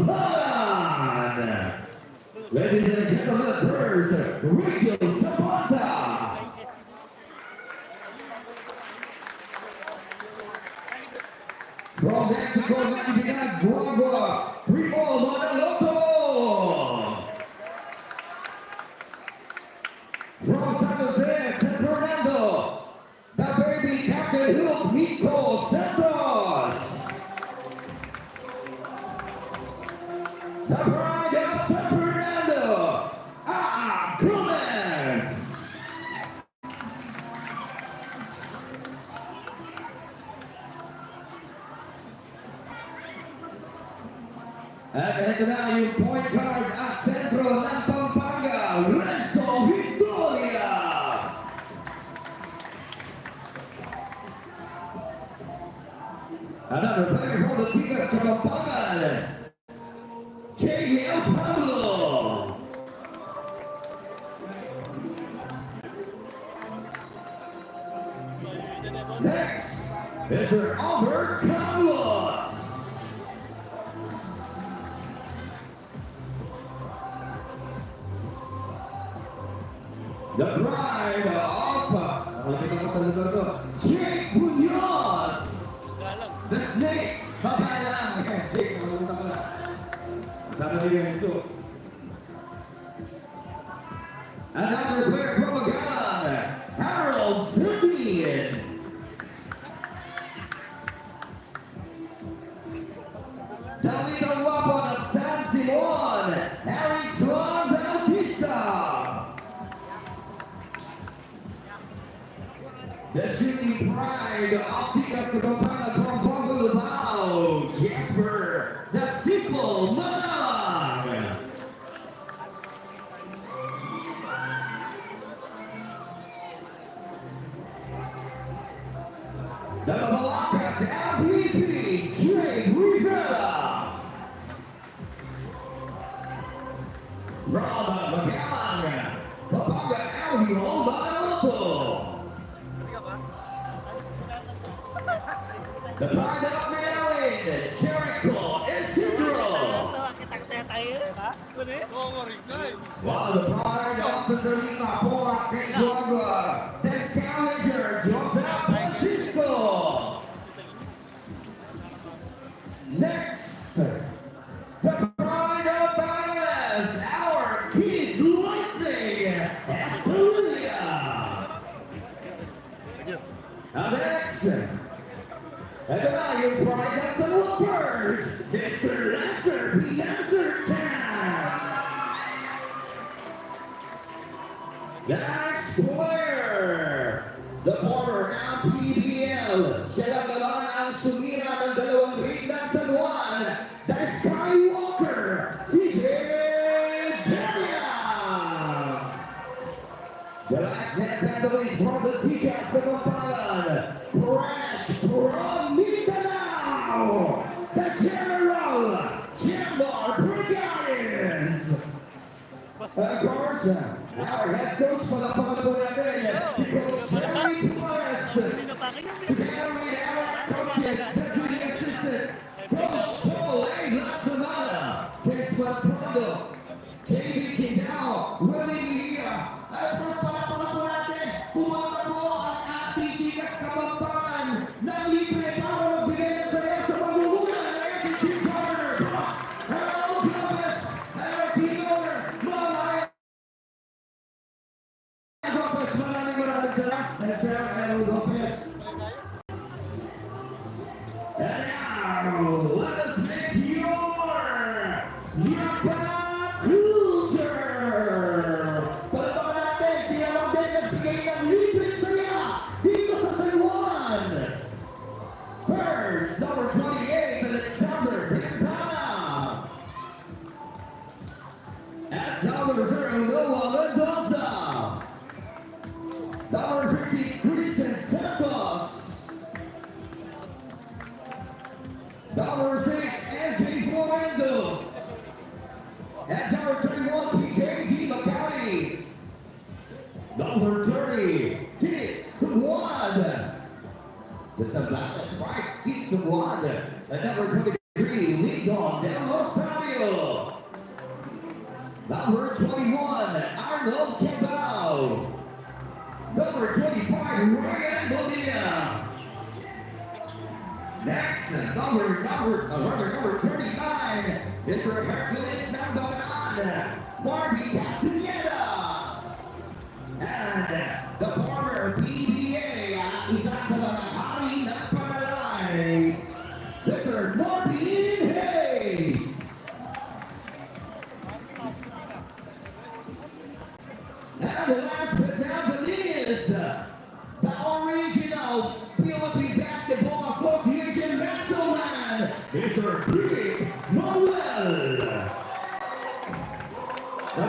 KAPAMPANGAN. Ladies and gentlemen, first, Rachel Zapata. From Mexico, Natividad Guagua, Primo Manaloto. From San Jose, San Fernando, the baby Captain Hook, Nico Santos. The bride of San Fernando, Gomez. At ito na yung point guard at sentro ng Pampanga, Renzo Victoria. Another player from the TIKAS Kapampangan, JL Pablo. Next is Albert Carlos. The bride of Jake Munoz. The snake. Babay lang. Jake, maluta ko lang. Sabi niya ito. Another player from Magalang, Harold Serbian. The little weapon of San Simon, Harrison Bautista. The shooting pride of TIKAS Kapampangan from Bogolubao, Jasper, the simple Manalang. The Malacca MVP, Drake Rivera. From Magalang, Pampanga Alvio Manaloto. The pride of Maryland, Jericho Isidro. While the pride of Santa Rita, Pola, Guagua, the Scavenger, Joseph Francisco. Next, the pride of Dallas, our Kid Lightning, Estudia. Next, and now you pride of the Whoopers, Mr. Lester P. Answer Can. The next player, the former LPBL, siya lang naman ang sumira ng 2 rindan sa buwan, the Skywalker, CJ Delia. The last net battle is from the TIKAS Kapampangan, Fresh from Mindanao, the General Jambar Brigades. Of course, our head coach for the Pampanga, Coach Jerry Flores, together with our coaches, deputy assistant, Coach Paul A. Lasamana, Chris Laprondo, JB Quintao, Willie Mejia. At first pala po natin, pumunta po ang ating TIKAS Kapampangan ng libre para magbigay ng saya sa paghuhunan ng ating team partner, Harold Lopez, and our team owner, Malay Lopez. Maraming salamat. And Sir Harold Lopez. And now, let us make your YAKAPcoolture. Palabang natin, siya lang din nagbigay ng libreng saya dito sa San Juan. First, number 28, Alexander Pintana. At number 0, Noah Mendoza. Number 50, Kristen Santos. Number 6, NJ Florendo. At number 31, PJ D. Macari. Number 30, Kid Squad. The Sabbatas, right? Kid Squad. At number 23, Ligon Del Rosario. Brazil. Number 21, Arnold Campbell. Number 25, Ryan Molina. Next, number 39 is for Hercules Maldonado, Barbie Castaneda. And the former PBA, isa sa mga hari ng pangalay, Mr. Martin Hayes. And last but not the least, the original Philippine Basketball Association Wrestleman, Mr. Rick Manuel. The